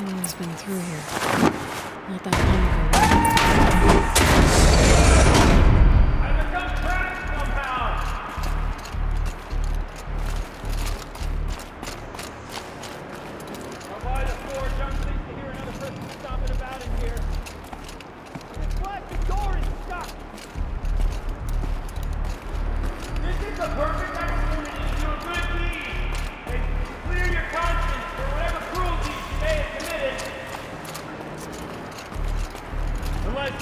Anyone's been through here. Not that long ago. I've become trapped somehow! I'll buy the floor, John, pleased to hear another person stomping about in here. It's black, the door is stuck! This is the perfect opportunity to do a good deed! And clear your conscience for whatever cruelties you may have committed. Unless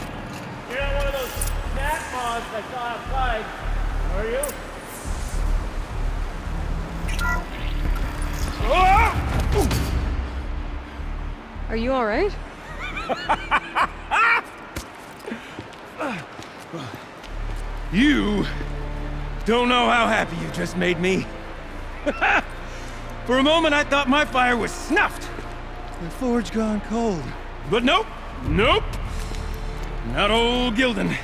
you're not one of those snap moths I saw outside, are you? Are you alright? You don't know how happy you just made me. For a moment, I thought my fire was snuffed. The forge gone cold. But nope, nope. Not old Gildun.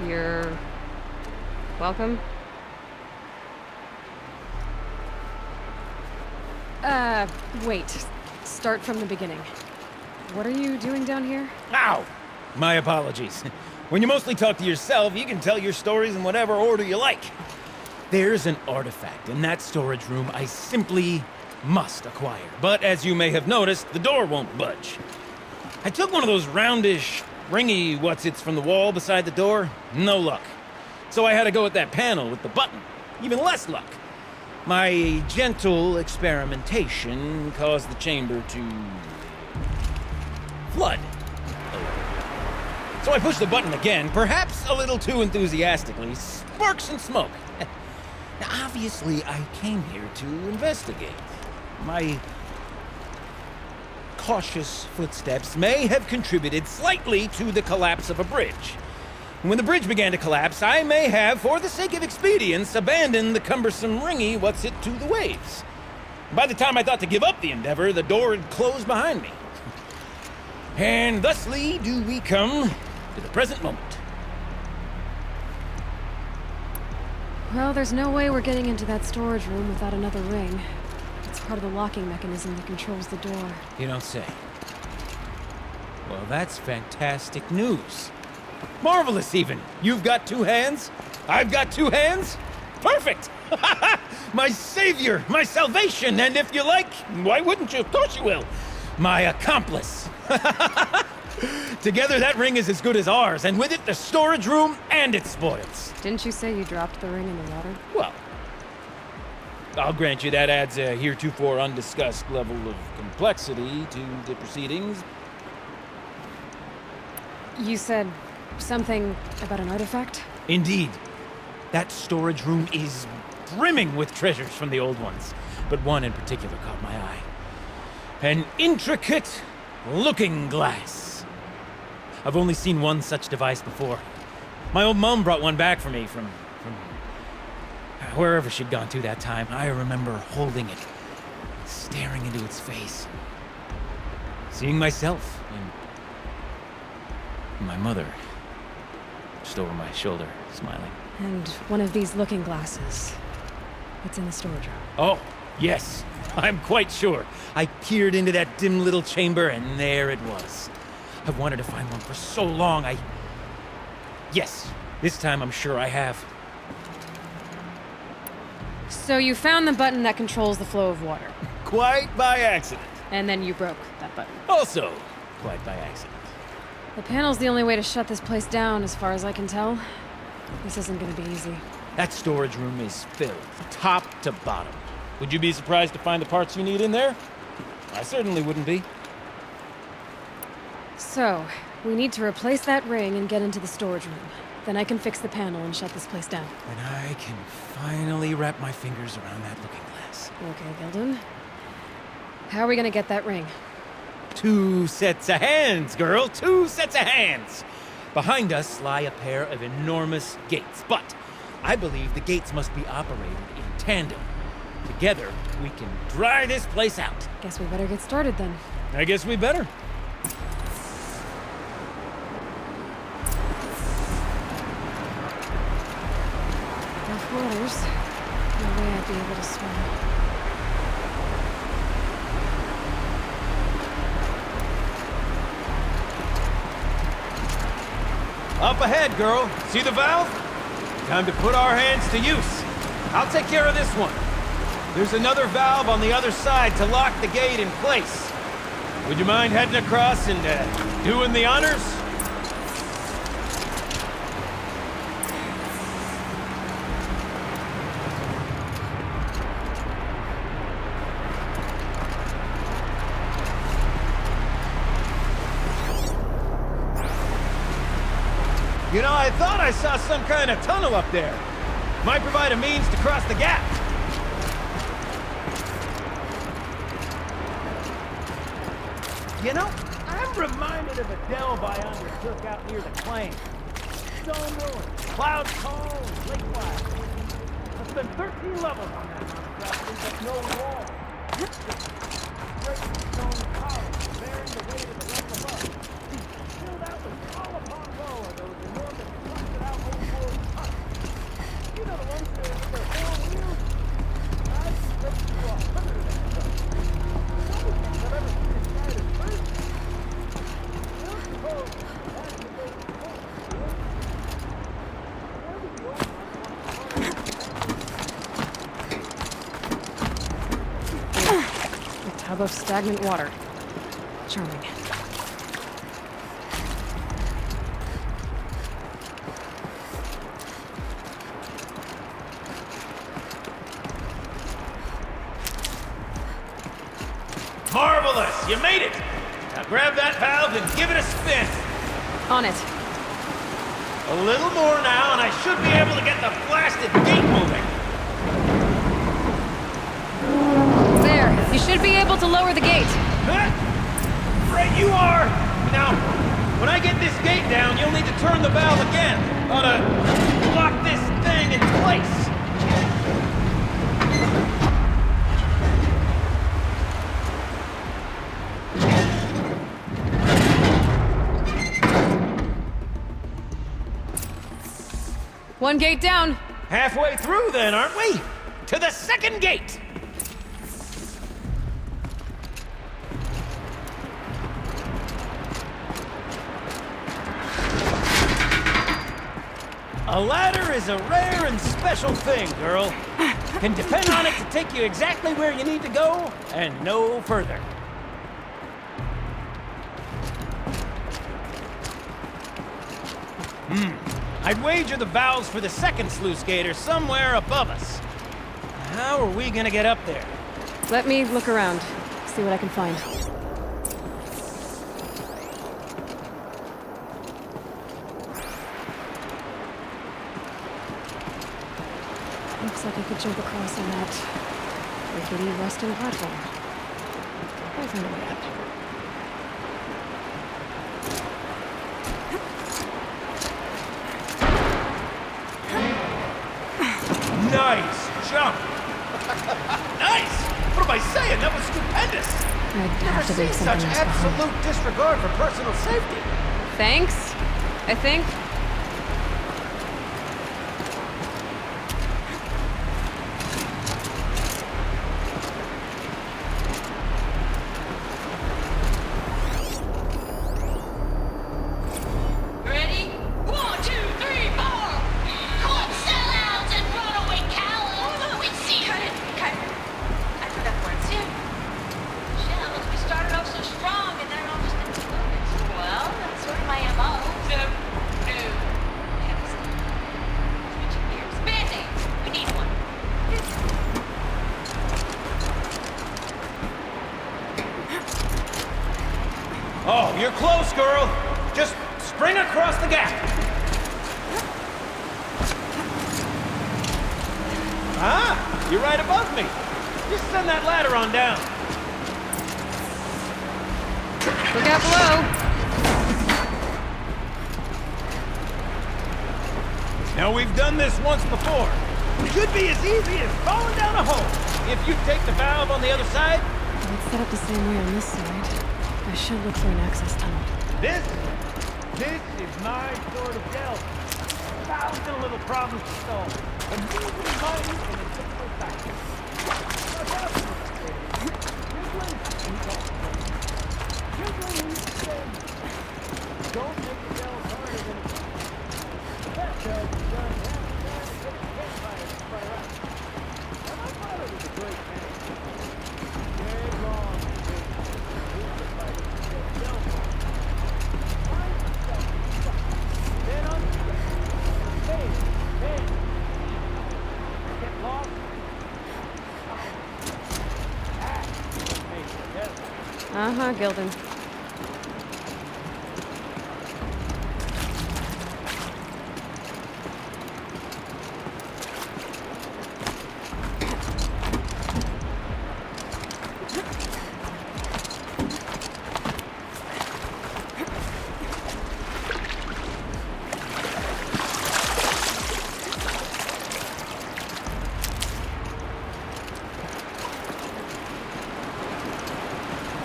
You're... welcome? Wait. Start from the beginning. What are you doing down here? Ow! My apologies. When you mostly talk to yourself, you can tell your stories in whatever order you like. There's an artifact in that storage room I simply must acquire. But as you may have noticed, the door won't budge. I took one of those roundish, ringy what's-its from the wall beside the door. No luck. So I had to go with that panel with the button. Even less luck. My gentle experimentation caused the chamber to... flood. So I pushed the button again, perhaps a little too enthusiastically. Sparks and smoke. Now, obviously, I came here to investigate. My cautious footsteps may have contributed slightly to the collapse of a bridge. When the bridge began to collapse, I may have, for the sake of expedience, abandoned the cumbersome ringy what's-it to the waves. By the time I thought to give up the endeavor, the door had closed behind me. And thusly do we come to the present moment. Well, there's no way we're getting into that storage room without another ring. It's part of the locking mechanism that controls the door. You don't say. Well, that's fantastic news. Marvelous, even. You've got two hands. I've got two hands. Perfect! My savior, my salvation, and if you like, why wouldn't you? Of course you will. My accomplice. Together, that ring is as good as ours, and with it, the storage room and its spoils. Didn't you say you dropped the ring in the water? Well, I'll grant you that adds a heretofore undiscussed level of complexity to the proceedings. You said something about an artifact? Indeed. That storage room is brimming with treasures from the old ones, but one in particular caught my eye. An intricate looking glass. I've only seen one such device before. My old mom brought one back for me from wherever she'd gone to that time. I remember holding it, staring into its face, seeing myself and my mother just over my shoulder, smiling. And one of these looking glasses. It's in the storage room. Oh, yes. I'm quite sure. I peered into that dim little chamber, and there it was. I've wanted to find one for so long, Yes, this time I'm sure I have. So you found the button that controls the flow of water. Quite by accident. And then you broke that button. Also, quite by accident. The panel's the only way to shut this place down, as far as I can tell. This isn't gonna be easy. That storage room is filled, top to bottom. Would you be surprised to find the parts you need in there? I certainly wouldn't be. So, we need to replace that ring and get into the storage room. Then I can fix the panel and shut this place down. And I can finally wrap my fingers around that looking glass. Okay, Gildun. How are we gonna get that ring? 2 sets of hands, girl! 2 sets of hands! Behind us lie a pair of enormous gates, but I believe the gates must be operated in tandem. Together, we can dry this place out. Guess we better get started then. I guess we better. Rough waters. No way I'd be able to swim. Up ahead, girl. See the valve? Time to put our hands to use. I'll take care of this one. There's another valve on the other side to lock the gate in place. Would you mind heading across and doing the honors? You know, I thought I saw some kind of tunnel up there. Might provide a means to cross the gap. You know, I'm reminded of a delve I undertook out near the claim. Stone ruins, clouds tall, and lake wide. I spent 13 levels on that mountain property, but no wall. Just great stone columns bearing the weight of the level above. Filled out with tall upon row are those enormous busted out old world huts. You know the ones that are with their four wheels? I've spent through 100 of them stuff. Some of the things I've ever seen inside is first. Don't suppose that's the way it's supposed to be. Where would the old A tub of stagnant water. Charming. Marvelous! You made it! Now grab that valve and give it a spin. On it. A little more now, and I should be able to get the blasted gate moving. There. You should be able to lower the gate. Huh? Right you are! Now, when I get this gate down, you'll need to turn the valve again. Ought to lock this thing in place. One gate down. Halfway through then, aren't we? To the second gate! A ladder is a rare and special thing, girl. Can depend on it to take you exactly where you need to go, and no further. I'd wager the valves for the second sluice gate are somewhere above us. How are we gonna get up there? Let me look around. See what I can find. Looks like I could jump across on that rickety rusting platform. I'll find a way up. Nice jump! Nice! What am I saying? That was stupendous! I'd Never have to seen leave such something else behind. absolute disregard for personal safety. Thanks, I think. Ready? 1, 2, 3, 4! Caught sellouts and runaway cowards! We see her! Cut. I put up words here. Shells, we started off so strong and then all just exploded. Well, that's sort of my MO. No. Switching gears. Band-aids! We need one. Oh, you're close, girl. Just spring across the gap. Ah, you're right above me. Just send that ladder on down. Look out below. Now, we've done this once before. It should be as easy as falling down a hole. If you take the valve on the other side, It's set up the same way on this side. I should look for an access tunnel. this is my sort of delve. 1,000 little problems to solve. And usually mighty in a simple fashion. Don't make the delve harder than it is. Uh-huh, Gildun.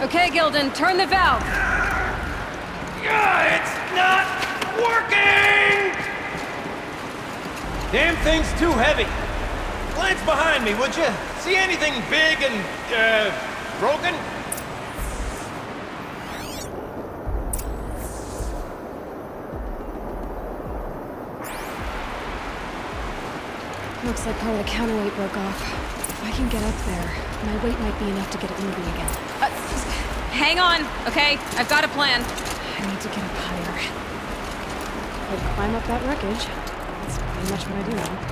Okay, Gildun, turn the valve! It's not working! Damn thing's too heavy. Glance behind me, would you? See anything big and, broken? Looks like part of the counterweight broke off. If I can get up there, my weight might be enough to get it moving again. Just hang on, okay? I've got a plan. I need to get up higher. I'd climb up that wreckage. That's pretty much what I do now.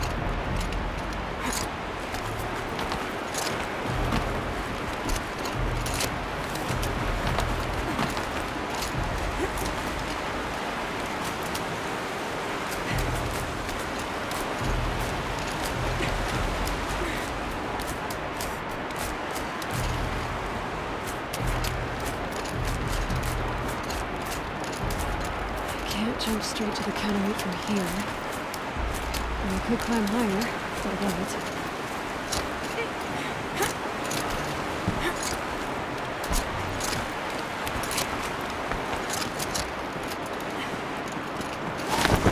Can't jump straight to the counterweight from here. And I could climb higher, if I want it.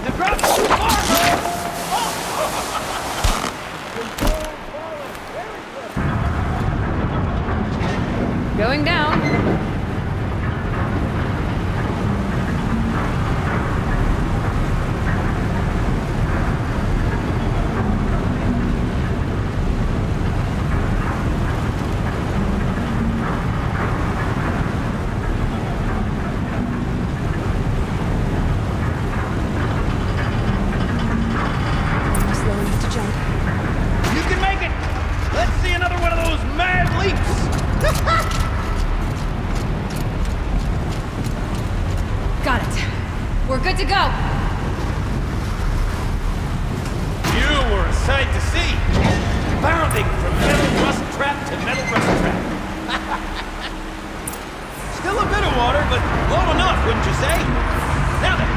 The drop's too far, man! Going down. Almost low enough to jump. You can make it! Let's see another one of those mad leaps! Got it. We're good to go. You were a sight to see. Bounding from metal rust trap to metal rust trap. Still a bit of water, but low enough, wouldn't you say? Now then,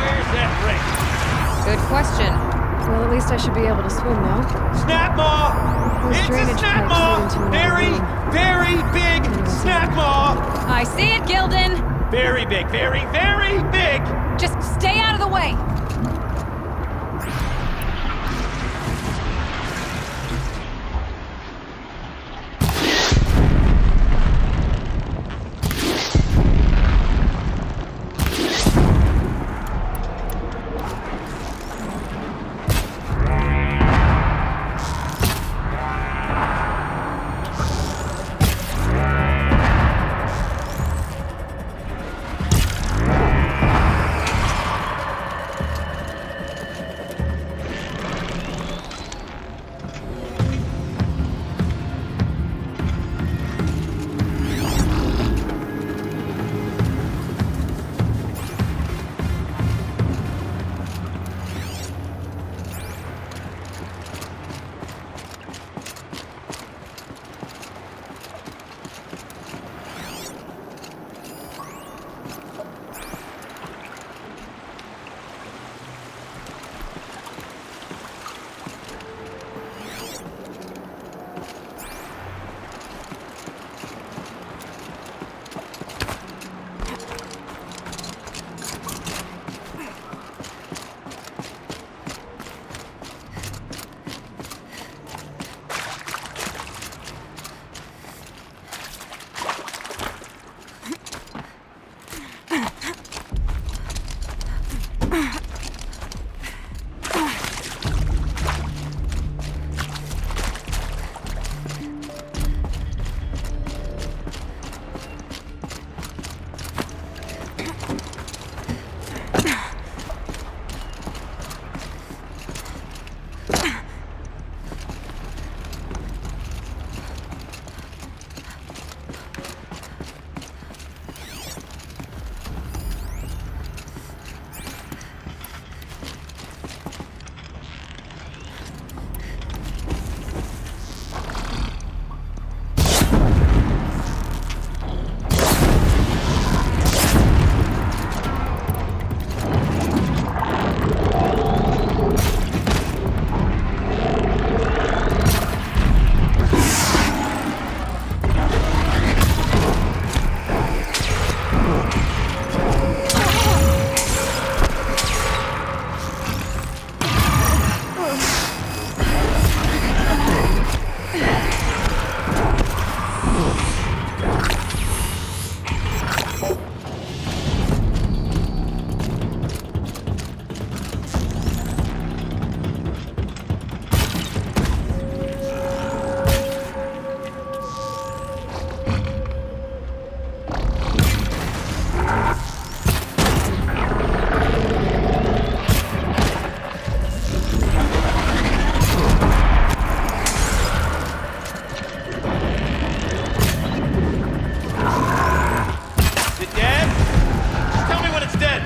where's that ring? Good question. Well, at least I should be able to swim now. Snap maw! Those It's a drainage snap pipes maw! lead into another Very, room. very big snap maw! I see it, Gildun. Very big, very, very big! Just stay out of the way.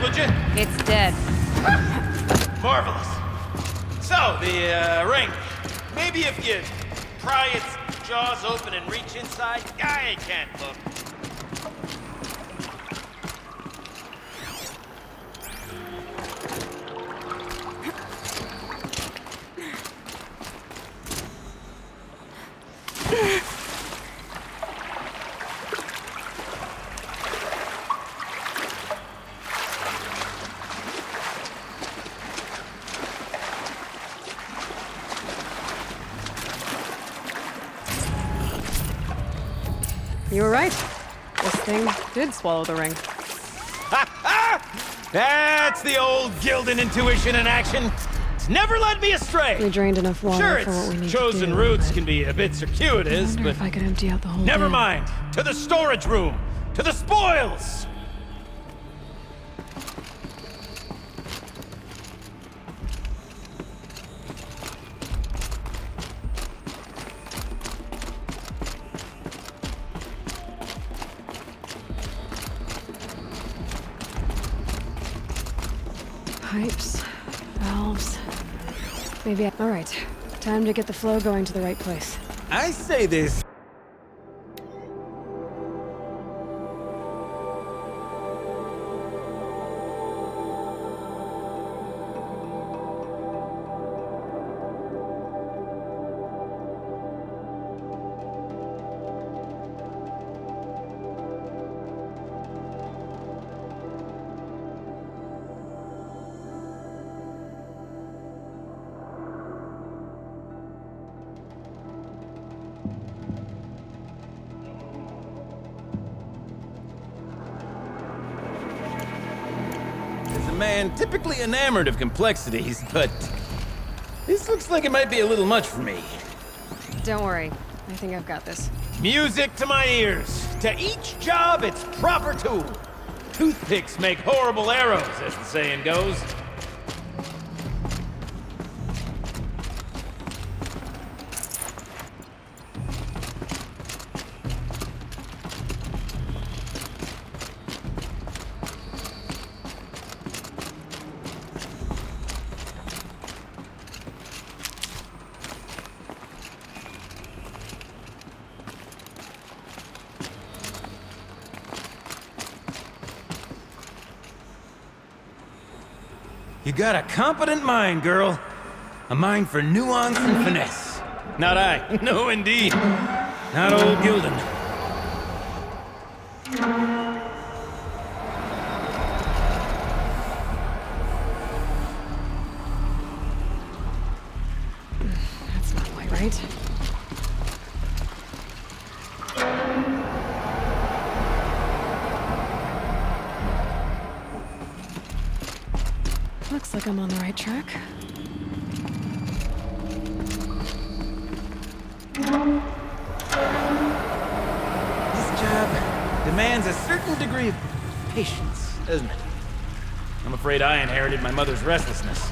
would you? It's dead. Marvelous. So, the ring. Maybe if you pry its jaws open and reach inside, I can't look. You were right. This thing did swallow the ring. That's the old Gildun intuition in action. It's never led me astray. We drained enough water Sure, for what we its need chosen to do. routes but can be a bit I circuitous, wonder but if I could empty out the whole never dam. mind. To the storage room. To the spoils. Pipes, valves. Maybe all right. Time to get the flow going to the right place. I say this. As a man typically enamored of complexities, but this looks like it might be a little much for me. Don't worry. I think I've got this. Music to my ears. To each job, its proper tool. Toothpicks make horrible arrows, as the saying goes. You got a competent mind, girl. A mind for nuance and finesse. Not I. No, indeed. Not old Gildun. That's not quite right. Looks like I'm on the right track. This job demands a certain degree of patience, doesn't it? I'm afraid I inherited my mother's restlessness.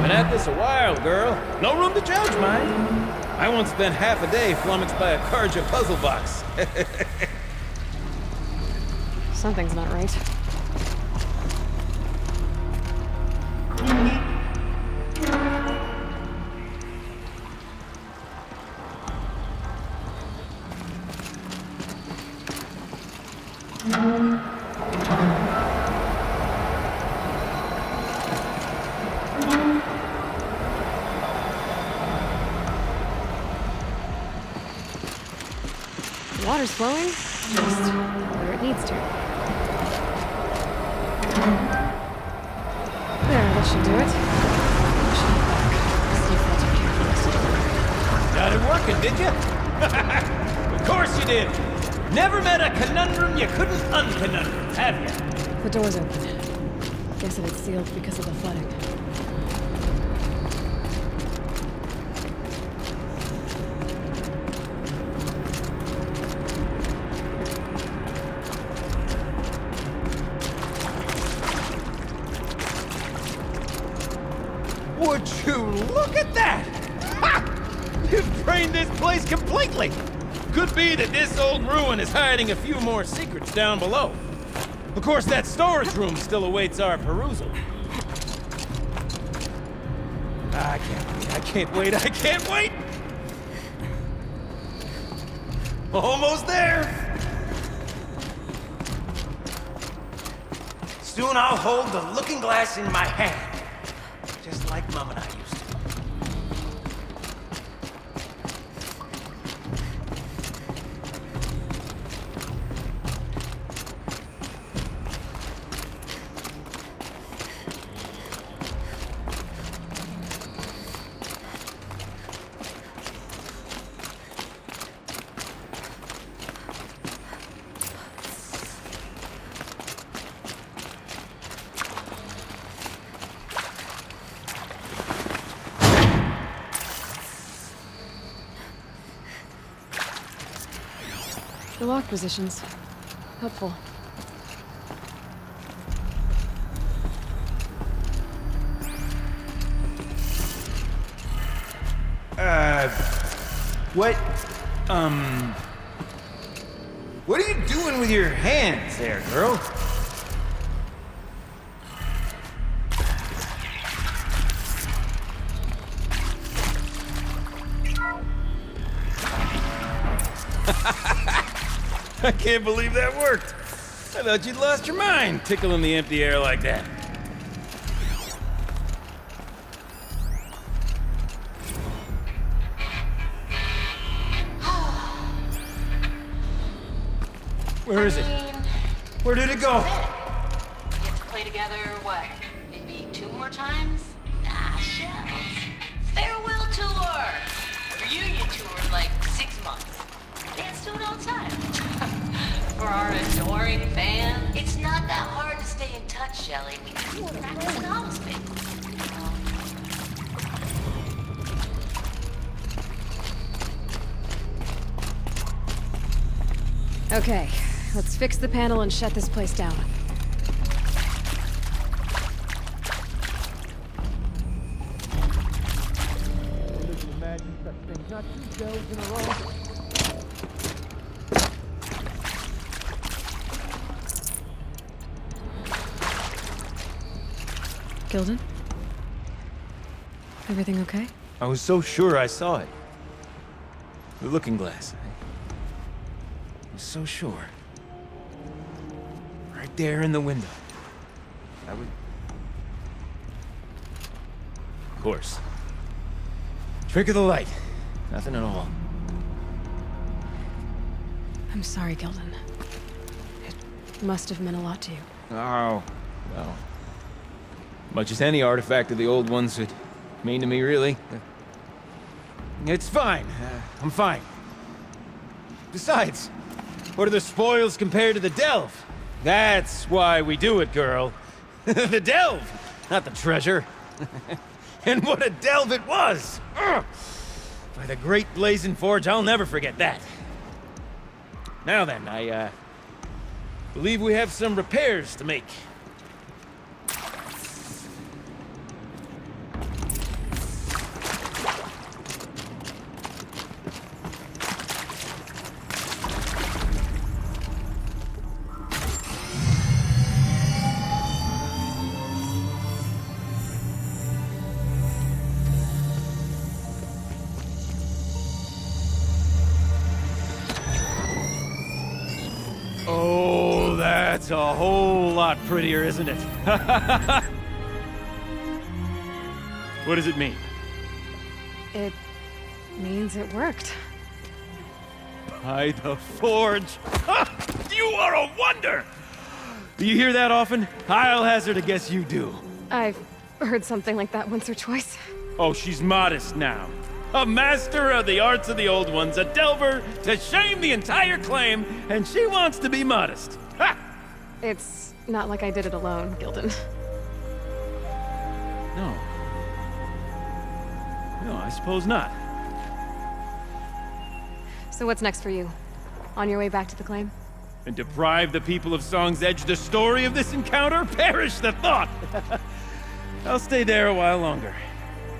Been at this a while, girl. No room to judge, mind. I once spent half a day flummoxed by a Karja puzzle box. Something's not right. Water's flowing, just where it needs to. There, that should do it. Should head back. See if they'll take care of the rest of the work. Got it working, did you? Of course you did. Never met a conundrum you couldn't unconundrum, have you? The door's open. Guessing it's sealed because of the flooding. Would you look at that? Ha! You've drained this place completely. Could be that this old ruin is hiding a few more secrets down below. Of course, that storage room still awaits our perusal. I can't wait, I can't wait! Almost there! Soon I'll hold the looking glass in my hand, just like Mom and I used to. The lock positions. Helpful. What are you doing with your hands there, girl? I can't believe that worked. I thought you'd lost your mind, tickling the empty air like that. Where is it? Where did it go? We get to play together, what, maybe 2 more times? Ah, shells. Farewell tour! Reunion tour, like 6 months. Dance to it all the time. For our adoring fans, it's not that hard to stay in touch, Shelley. We can practice in all space. Okay, let's fix the panel and shut this place down. Gildun? Everything okay? I was so sure I saw it. The looking glass. I was so sure. Right there in the window. I would... Of course. Trick of the light. Nothing at all. I'm sorry, Gildun. It must have meant a lot to you. Oh, well. Much as any artifact of the old ones would mean to me, really. It's fine. I'm fine. Besides, what are the spoils compared to the delve? That's why we do it, girl. The delve, not the treasure. And what a delve it was! Ugh. By the great blazing forge, I'll never forget that. Now then, I believe we have some repairs to make. Oh, that's a whole lot prettier, isn't it? What does it mean? It means it worked. By the forge! Ha! You are a wonder! Do you hear that often? I'll hazard a guess you do. I've heard something like that once or twice. Oh, she's modest now. A master of the arts of the old ones, a delver to shame the entire claim, and she wants to be modest. Ha! It's not like I did it alone, Gildun. No. No, I suppose not. So what's next for you? On your way back to the claim? And deprive the people of Song's Edge the story of this encounter? Perish the thought! I'll stay there a while longer.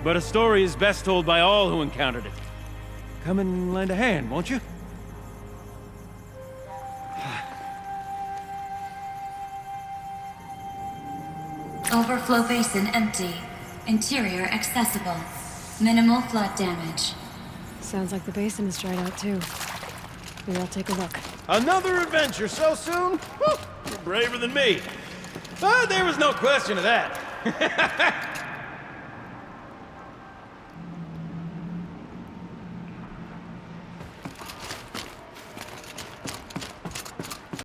But a story is best told by all who encountered it. Come and lend a hand, won't you? Overflow basin empty. Interior accessible. Minimal flood damage. Sounds like the basin is dried out too. Maybe I'll take a look. Another adventure so soon? Whew, you're braver than me. But there was no question of that.